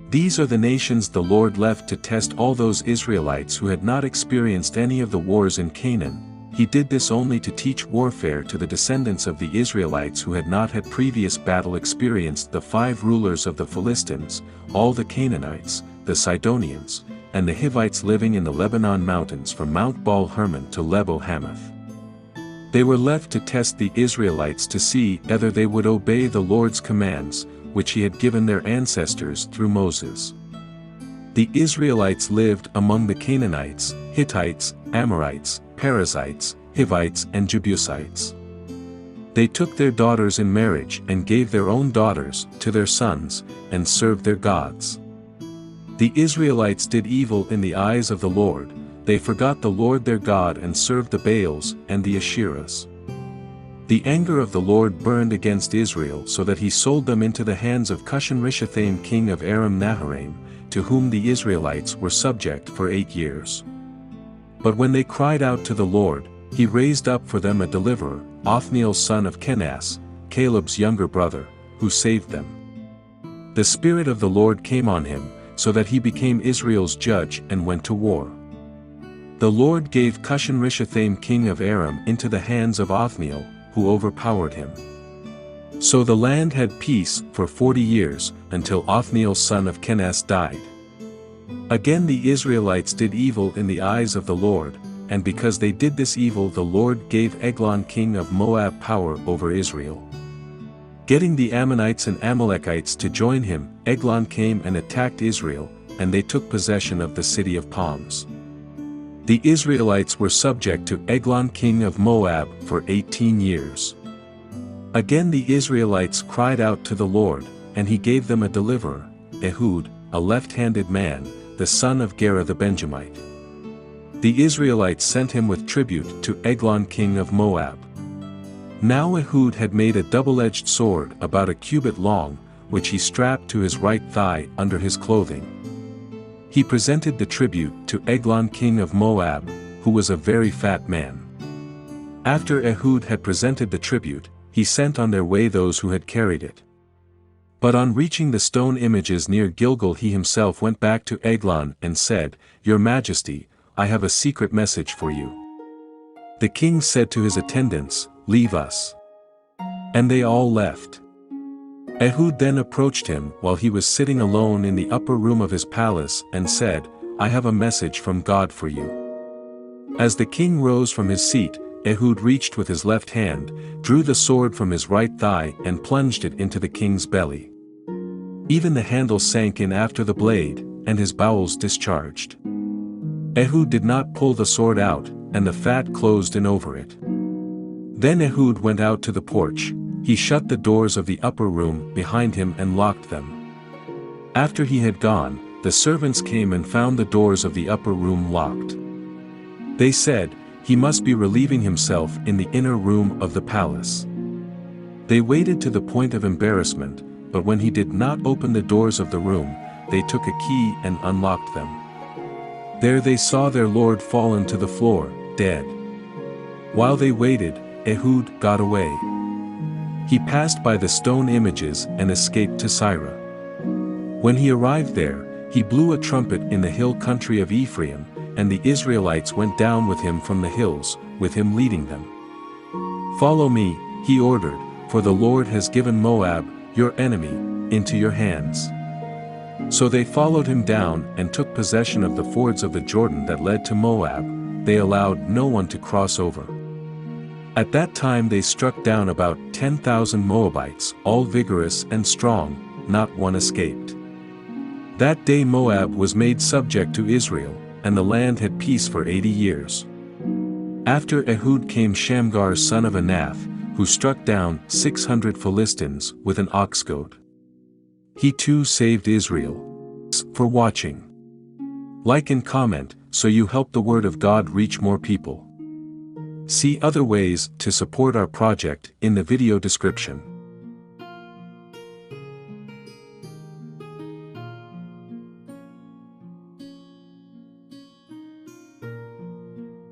These are the nations the Lord left to test all those Israelites who had not experienced any of the wars in Canaan. He did this only to teach warfare to the descendants of the Israelites who had not had previous battle experience: the 5 rulers of the Philistines, all the Canaanites, the Sidonians, and the Hivites living in the Lebanon mountains from Mount Baal Hermon to Lebo Hamath. They were left to test the Israelites to see whether they would obey the Lord's commands, which he had given their ancestors through Moses. The Israelites lived among the Canaanites, Hittites, Amorites, Perizzites, Hivites and Jebusites. They took their daughters in marriage and gave their own daughters to their sons, and served their gods. The Israelites did evil in the eyes of the Lord. They forgot the Lord their God and served the Baals and the Asherahs. The anger of the Lord burned against Israel so that he sold them into the hands of Cushan-Rishathaim king of Aram Naharaim, to whom the Israelites were subject for 8 years. But when they cried out to the Lord, he raised up for them a deliverer, Othniel son of Kenaz, Caleb's younger brother, who saved them. The Spirit of the Lord came on him, so that he became Israel's judge and went to war. The Lord gave Cushan-Rishathaim king of Aram into the hands of Othniel, who overpowered him. So the land had peace for 40 years, until Othniel son of Kenaz died. Again the Israelites did evil in the eyes of the Lord, and because they did this evil the Lord gave Eglon king of Moab power over Israel. Getting the Ammonites and Amalekites to join him, Eglon came and attacked Israel, and they took possession of the city of palms. The Israelites were subject to Eglon king of Moab for 18 years. Again the Israelites cried out to the Lord, and he gave them a deliverer, Ehud, a left-handed man, the son of Gera the Benjamite. The Israelites sent him with tribute to Eglon king of Moab. Now Ehud had made a double-edged sword about a cubit long, which he strapped to his right thigh under his clothing. He presented the tribute to Eglon king of Moab, who was a very fat man. After Ehud had presented the tribute, he sent on their way those who had carried it. But on reaching the stone images near Gilgal he himself went back to Eglon and said, "Your Majesty, I have a secret message for you." The king said to his attendants, "Leave us." And they all left. Ehud then approached him while he was sitting alone in the upper room of his palace and said, "I have a message from God for you." As the king rose from his seat, Ehud reached with his left hand, drew the sword from his right thigh and plunged it into the king's belly. Even the handle sank in after the blade, and his bowels discharged. Ehud did not pull the sword out, and the fat closed in over it. Then Ehud went out to the porch. He shut the doors of the upper room behind him and locked them. After he had gone, the servants came and found the doors of the upper room locked. They said, "He must be relieving himself in the inner room of the palace." They waited to the point of embarrassment, but when he did not open the doors of the room, they took a key and unlocked them. There they saw their lord fallen to the floor, dead. While they waited, Ehud got away. He passed by the stone images and escaped to Sirah. When he arrived there, he blew a trumpet in the hill country of Ephraim, and the Israelites went down with him from the hills, with him leading them. "Follow me," he ordered, "for the Lord has given Moab, your enemy, into your hands." So they followed him down and took possession of the fords of the Jordan that led to Moab. They allowed no one to cross over. At that time they struck down about 10,000 Moabites, all vigorous and strong, not one escaped. That day Moab was made subject to Israel, and the land had peace for 80 years. After Ehud came Shamgar son of Anath, who struck down 600 Philistines with an ox goad. He too saved Israel. For watching. Like and comment, so you help the word of God reach more people. See other ways to support our project in the video description.